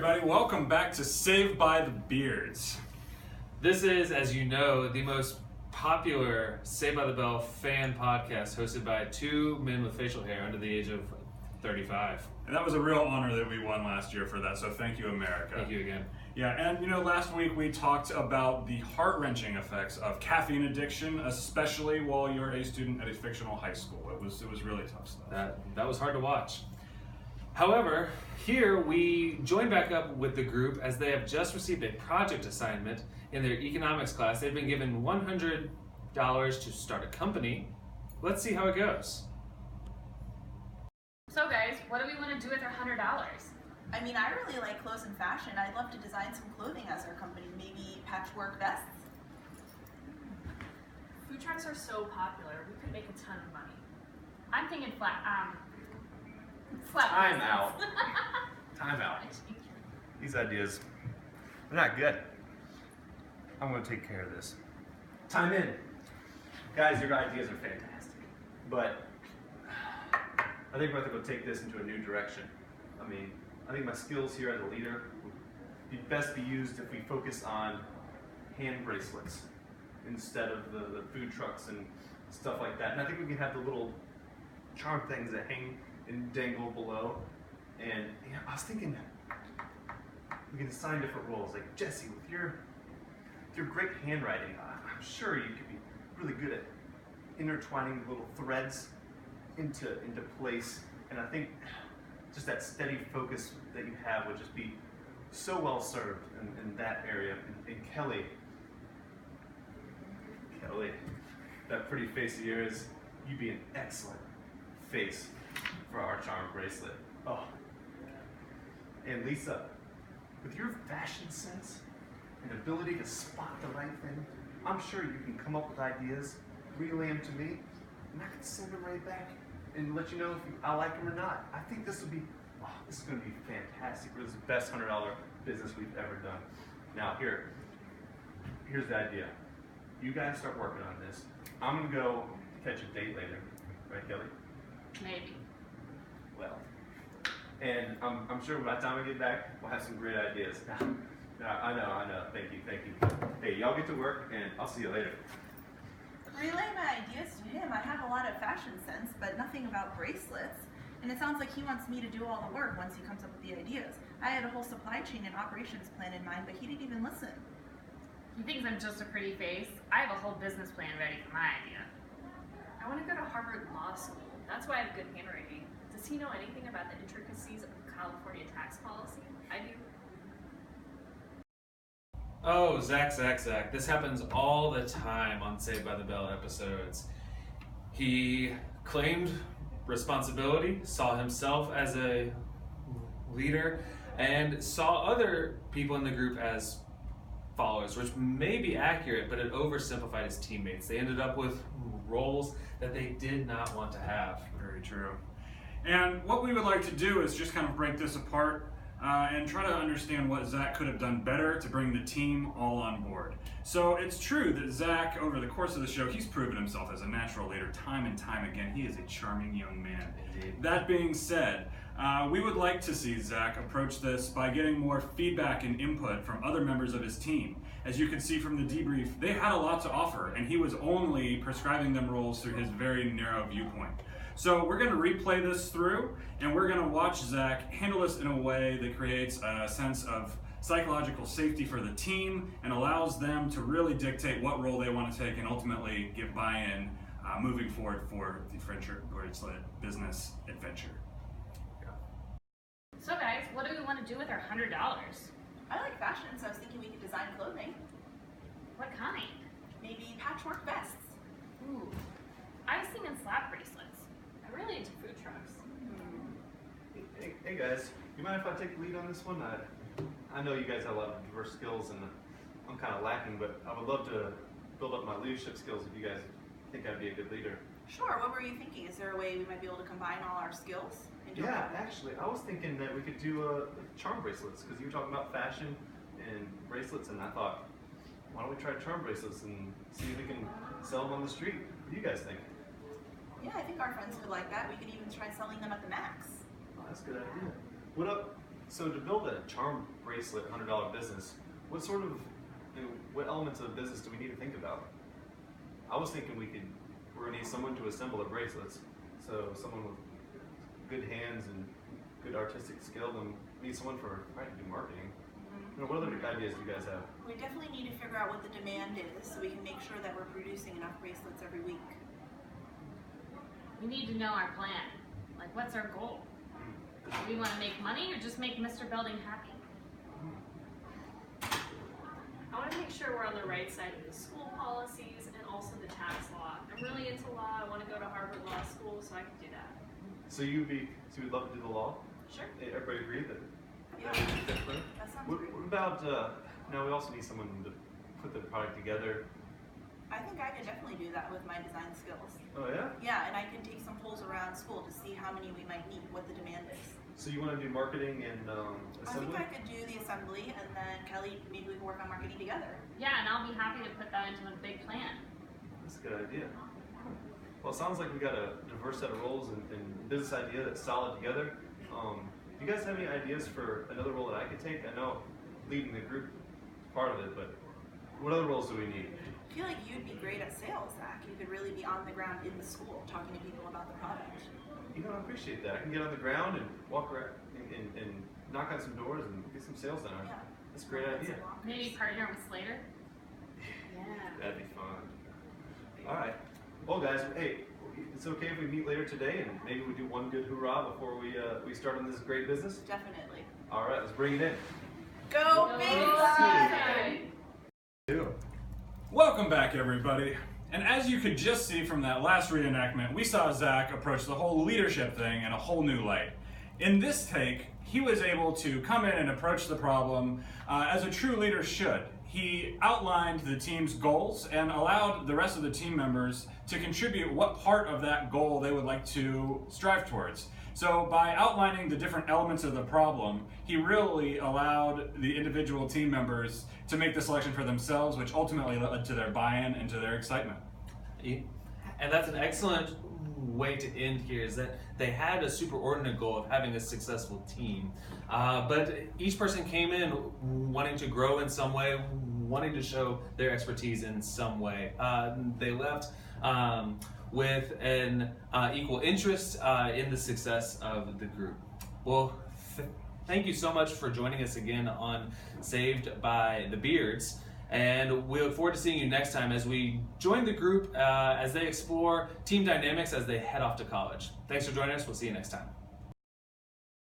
everybody, welcome back to Saved by the Beards. This is, as you know, the most popular Saved by the Bell fan podcast hosted by two men with facial hair under the age of 35. And that was a real honor that we won last year for that, so thank you, America. Thank you again. Yeah, and last week we talked about the heart-wrenching effects of caffeine addiction, especially while you're a student at a fictional high school. It was really tough stuff. That was hard to watch. However, here we join back up with the group as they have just received a project assignment in their economics class. They've been given $100 to start a company. Let's see how it goes. So guys, what do we want to do with our $100? I mean, I really like clothes and fashion. I'd love to design some clothing as our company, maybe patchwork vests. Food trucks are so popular, we could make a ton of money. I'm thinking flat. Time out. Time out. These ideas, they're not good. I'm going to take care of this. Time in. Guys, your ideas are fantastic. But I think we're going to go take this into a new direction. I think my skills here as a leader would best be used if we focus on hand bracelets instead of the food trucks and stuff like that. And I think we can have the little charm things that hang and dangle below. And I was thinking we can assign different roles. Like Jesse, with your great handwriting, I'm sure you could be really good at intertwining the little threads into place. And I think just that steady focus that you have would just be so well served in that area. And Kelly, that pretty face of yours, you'd be an excellent face for our charm bracelet. Oh. And Lisa, with your fashion sense and ability to spot the right thing, I'm sure you can come up with ideas, relay them to me, and I can send them right back and let you know if I like them or not. I think this is going to be fantastic. This is the best $100 business we've ever done. Now here's the idea. You guys start working on this. I'm going to go catch a date later. Right, Kelly? Maybe. Well, and I'm sure by the time I get back, we'll have some great ideas. I know. Thank you. Hey, y'all get to work, and I'll see you later. Relay my ideas to him. I have a lot of fashion sense, but nothing about bracelets. And it sounds like he wants me to do all the work once he comes up with the ideas. I had a whole supply chain and operations plan in mind, but he didn't even listen. He thinks I'm just a pretty face. I have a whole business plan ready for my idea. I want to go to Harvard Law School. That's why I have good handwriting. Does he know anything about the intricacies of California tax policy? I do. Oh, Zach. This happens all the time on Saved by the Bell episodes. He claimed responsibility, saw himself as a leader, and saw other people in the group as followers, which may be accurate, but it oversimplified his teammates. They ended up with roles that they did not want to have. Very true. And what we would like to do is just kind of break this apart and try to understand what Zach could have done better to bring the team all on board. So it's true that Zach, over the course of the show, he's proven himself as a natural leader time and time again. He is a charming young man. Indeed. That being said, we would like to see Zach approach this by getting more feedback and input from other members of his team. As you can see from the debrief, they had a lot to offer, and he was only prescribing them roles through his very narrow viewpoint. So we're going to replay this through, and we're going to watch Zach handle this in a way that creates a sense of psychological safety for the team and allows them to really dictate what role they want to take and ultimately give buy-in moving forward for the friendship bracelet business adventure. So guys, what do we want to do with our $100? I like fashion, so I was thinking we could design clothing. What kind? Maybe patchwork vests. Ooh, I was thinking slap bracelets. I'm really into food trucks. Hey guys, you mind if I take the lead on this one? I know you guys have a lot of diverse skills, and I'm kind of lacking, but I would love to build up my leadership skills if you guys think I'd be a good leader. Sure, what were you thinking? Is there a way we might be able to combine all our skills? Yeah, actually, I was thinking that we could do charm bracelets, because you were talking about fashion and bracelets, and I thought, why don't we try charm bracelets and see if we can sell them on the street? What do you guys think? Yeah, I think our friends would like that. We could even try selling them at the Max. Oh, that's a good idea. What up? So to build a charm bracelet $100 business, what sort of, what elements of business do we need to think about? I was thinking we're gonna need someone to assemble the bracelets. So someone with good hands and good artistic skill, and we need someone for to do marketing. What other ideas do you guys have? We definitely need to figure out what the demand is so we can make sure that we're producing enough bracelets every week. We need to know our plan. Like, what's our goal? Do we want to make money or just make Mr. Belding happy? I want to make sure we're on the right side of the school policies and also the tax law. I'm really into law. I want to go to Harvard Law School, so I can do that. So you'd love to do the law? Sure. Everybody agree that? Yeah, That would be different? that sounds What great. about, now we also need someone to put the product together. I think I could definitely do that with my design skills. Oh yeah? Yeah, and I can take some polls around school to see how many we might need, what the demand is. So you want to do marketing and I think assembly? I could do the assembly, and then Kelly, maybe we can work on marketing together. Yeah, and I'll be happy to put that into a big plan. That's a good idea. Well, it sounds like we got a diverse set of roles and business idea that's solid together. Do you guys have any ideas for another role that I could take? I know leading the group is part of it, but what other roles do we need? I feel like you'd be great at sales, Zach. You could really be on the ground in the school talking to people about the product. You know, I appreciate that. I can get on the ground and walk around and knock on some doors and get some sales done. Yeah. That's a great idea. Maybe partner with Slater? Yeah. That'd be fun. All right. Well, guys, hey, it's okay if we meet later today and maybe we do one good hoorah before we start on this great business? Definitely. All right, let's bring it in. Go big side! Welcome back, everybody. And as you could just see from that last reenactment, we saw Zach approach the whole leadership thing in a whole new light. In this take, he was able to come in and approach the problem as a true leader should. He outlined the team's goals and allowed the rest of the team members to contribute what part of that goal they would like to strive towards. So by outlining the different elements of the problem, he really allowed the individual team members to make the selection for themselves, which ultimately led to their buy-in and to their excitement. And that's an excellent way to end here, is that they had a superordinate goal of having a successful team. But each person came in wanting to grow in some way, wanting to show their expertise in some way. They left with an equal interest in the success of the group. Well, thank you so much for joining us again on Saved by the Beards. And we look forward to seeing you next time as we join the group as they explore team dynamics as they head off to college. Thanks for joining us. We'll see you next time.